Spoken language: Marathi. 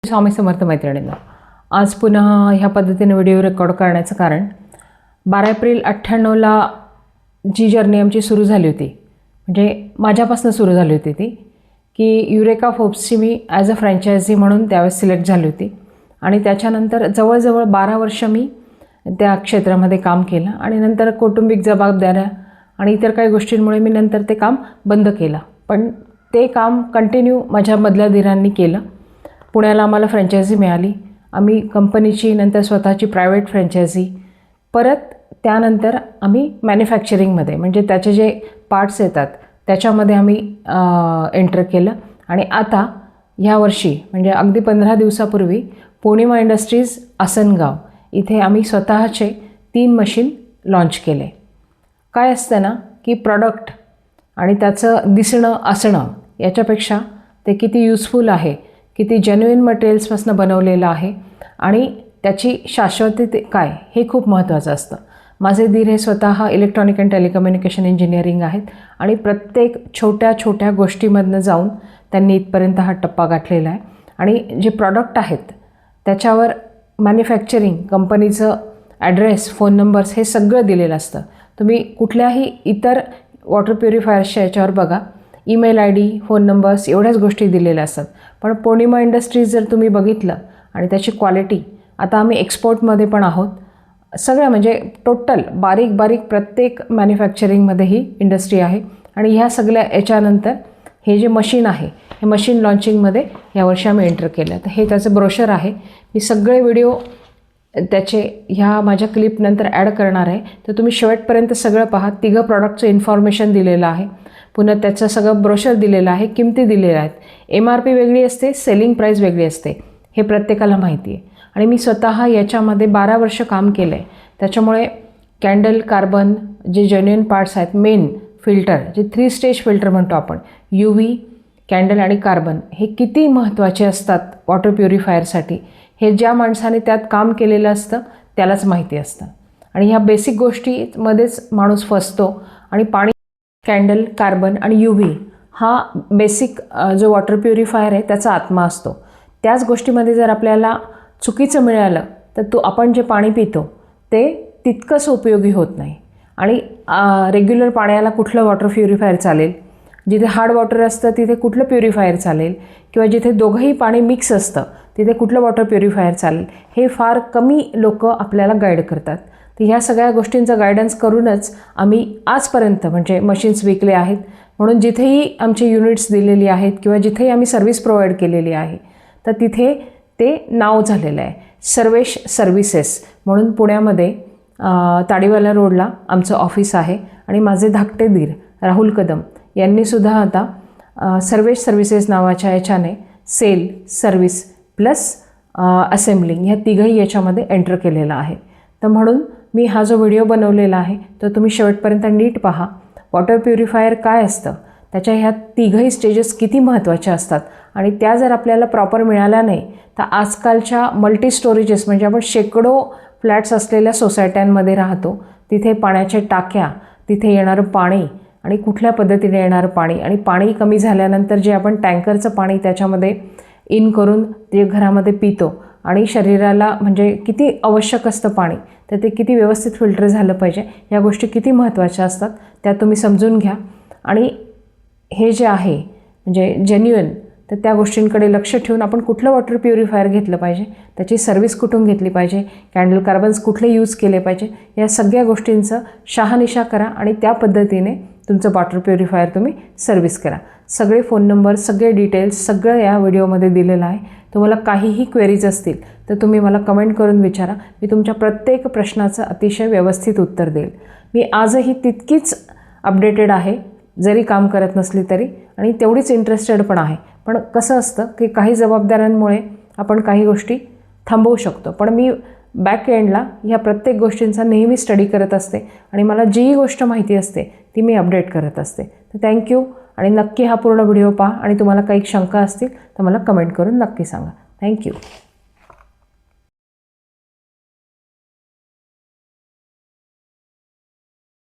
स्वामी समर्थ मैत्रिणींना, आज पुन्हा ह्या पद्धतीने व्हिडिओ रेकॉर्ड करण्याचं कारण 12 एप्रिल 98ला जी जर्नी आमची सुरू झाली होती, म्हणजे माझ्यापासून सुरू झाली होती ती, की युरेका फोर्ब्सची मी ॲज अ फ्रँचायझी म्हणून त्यावेळेस सिलेक्ट झाली होती. आणि त्याच्यानंतर जवळजवळ 12 वर्ष मी त्या क्षेत्रामध्ये काम केलं आणि नंतर कौटुंबिक जबाबदाऱ्या आणि इतर काही गोष्टींमुळे मी नंतर ते काम बंद केलं. पण ते काम कंटिन्यू माझ्या मधल्या धीरांनी केलं. पुण्याला आम्हाला फ्रँचायझी मिळाली. आम्ही कंपनीची, नंतर स्वतःची प्रायव्हेट फ्रँचायझी, परत त्यानंतर आम्ही मॅन्युफॅक्चरिंगमध्ये म्हणजे त्याचे जे पार्ट्स येतात त्याच्यामध्ये आम्ही एंटर केलं. आणि आता ह्या वर्षी म्हणजे अगदी 15 दिवसापूर्वी पौर्णिमा इंडस्ट्रीज आसनगाव इथे आम्ही स्वतःचे 3 मशीन लॉन्च केले. काय असतं ना, की प्रॉडक्ट आणि त्याचं दिसणं असणं याच्यापेक्षा ते किती युजफुल आहे, किती जेन्युइन मटेरियल्सपासून बनवलेलं आहे आणि त्याची शाश्वती काय, हे खूप महत्त्वाचं असतं. माझे धीर हे स्वतः इलेक्ट्रॉनिक अँड टेलिकम्युनिकेशन इंजिनिअरिंग आहेत आणि प्रत्येक छोट्या छोट्या गोष्टीमधनं जाऊन त्यांनी इथपर्यंत हा टप्पा गाठलेला आहे. आणि जे प्रॉडक्ट आहेत त्याच्यावर मॅन्युफॅक्चरिंग कंपनीचं ॲड्रेस, फोन नंबर्स हे सगळं दिलेलं असतं. तुम्ही कुठल्याही इतर वॉटर प्युरिफायर्सच्या याच्यावर बघा, ईमेल ID, फोन नंबर्स एवढ्याच गोष्टी दिलेल्या असतात. पण पौर्णिमा इंडस्ट्रीज जर तुम्ही बघितलं आणि त्याची क्वालिटी, आता आम्ही एक्सपोर्टमध्ये पण आहोत, सगळं म्हणजे टोटल बारीक बारीक प्रत्येक मॅन्युफॅक्चरिंगमध्ये ही इंडस्ट्री आहे. आणि ह्या सगळ्या याच्यानंतर हे जे मशीन आहे, हे मशीन लॉन्चिंगमध्ये यावर्षी आम्ही एंटर केलं. तर हे त्याचं ब्रोशर आहे. मी सगळे व्हिडिओ त्याचे ह्या माझ्या क्लिपनंतर ॲड करणार आहे, तर तुम्ही शेवटपर्यंत सगळं पहा. 3 प्रॉडक्टचं इन्फॉर्मेशन दिलेलं आहे, पुन्हा त्याचं सगळं ब्रोशर दिलेलं आहे, किमती दिलेल्या आहेत. MRP वेगळी असते, सेलिंग प्राईस वेगळी असते, हे प्रत्येकाला माहिती आहे. आणि मी स्वतः याच्यामध्ये 12 वर्ष काम केलं आहे. त्याच्यामुळे कॅन्डल, कार्बन जे जेन्युइन पार्ट्स आहेत, मेन फिल्टर जे 3 स्टेज फिल्टर म्हणतो आपण, UV, कॅन्डल आणि कार्बन, हे किती महत्त्वाचे असतात वॉटर प्युरिफायरसाठी, हे ज्या माणसाने त्यात काम केलेलं असतं त्यालाच माहिती असतं. आणि ह्या बेसिक गोष्टीमध्येच माणूस फसतो. आणि पाणी, कॅन्डल, कार्बन आणि UV हा बेसिक जो वॉटर प्युरिफायर आहे त्याचा आत्मा असतो. त्याच गोष्टीमध्ये जर आपल्याला चुकीचं मिळालं तर आपण जे पाणी पितो ते तितकंच उपयोगी होत नाही. आणि रेग्युलर पाण्याला कुठलं वॉटर प्युरिफायर चालेल, जिथे हार्ड वॉटर असतं तिथे कुठलं प्युरिफायर चालेल, किंवा जिथे दोघंही पाणी मिक्स असतं तिथे कुठलं वॉटर प्युरिफायर चालेल, हे फार कमी लोक आपल्याला गाईड करतात. तर ह्या सगळ्या गोष्टींचं गायडन्स करूनच आम्ही आजपर्यंत म्हणजे मशीन्स विकले आहेत. म्हणून जिथेही आमची युनिट्स दिलेली आहेत किंवा जिथेही आम्ही सर्व्हिस प्रोव्हाइड केलेली आहे, तर तिथे ते नाव झालेलं आहे सर्वेश सर्व्हिसेस म्हणून. पुण्यामध्ये ताडीवाला रोडला आमचं ऑफिस आहे. आणि माझे धाकटे धीर राहुल कदम यांनीसुद्धा आता सर्वेश सर्व्हिसेस नावाच्या याच्याने सेल, सर्व्हिस प्लस असेंब्लिंग ह्या तिघंही याच्यामध्ये एंटर केलेलं आहे. तर म्हणून मी हा जो व्हिडिओ बनवलेला आहे तो तुम्ही शेवटपर्यंत नीट पहा. वॉटर प्युरिफायर काय असतं, त्याच्या ह्या तिघंही स्टेजेस किती महत्त्वाच्या असतात, आणि त्या जर आपल्याला प्रॉपर मिळाल्या नाही तर आजकालच्या मल्टी स्टोरेजेस म्हणजे आपण शेकडो फ्लॅट्स असलेल्या सोसायट्यांमध्ये राहतो, तिथे पाण्याच्या टाक्या, तिथे येणारं पाणी आणि कुठल्या पद्धतीने येणारं पाणी, आणि पाणी कमी झाल्यानंतर जे आपण टँकरचं पाणी त्याच्यामध्ये इन करून ते घरामध्ये पितो आणि शरीराला म्हणजे किती आवश्यक असतं पाणी, तर ते किती व्यवस्थित फिल्टर झालं पाहिजे, या गोष्टी किती महत्त्वाच्या असतात त्या तुम्ही समजून घ्या. आणि हे जे आहे म्हणजे जेन्युइन, तर त्या गोष्टींकडे लक्ष ठेवून आपण कुठलं वॉटर प्युरिफायर घेतलं पाहिजे, त्याची सर्व्हिस कुठून घेतली पाहिजे, कॅन्डल कार्बन्स कुठले यूज केले पाहिजे, या सगळ्या गोष्टींचं शहानिशा करा आणि त्या पद्धतीने तुमचं वॉटर प्युरिफायर तुम्ही सर्व्हिस करा. सगळे फोन नंबर, सगळे डिटेल्स सगळं या व्हिडिओमध्ये दिलेलं आहे. तुम्हाला काहीही क्वेरीज असतील तर तुम्ही मला कमेंट करून विचारा. मी तुमच्या प्रत्येक प्रश्नाचं अतिशय व्यवस्थित उत्तर देईल. मी आजही तितकीच अपडेटेड आहे, जरी काम करत नसली तरी, आणि तेवढीच इंटरेस्टेड पण आहे. पण कसं असतं की काही जबाबदाऱ्यांमुळे आपण काही गोष्टी थांबवू शकतो, पण मी बॅक एंडला ह्या प्रत्येक गोष्टींचा नेहमी स्टडी करत असते आणि मला जीही गोष्ट माहिती असते ती मी अपडेट करत असते. तर थँक्यू. आणि नक्की हा पूर्ण व्हिडिओ पहा आणि तुम्हाला काही शंका असतील तर मला कमेंट करून नक्की सांगा. थँक्यू.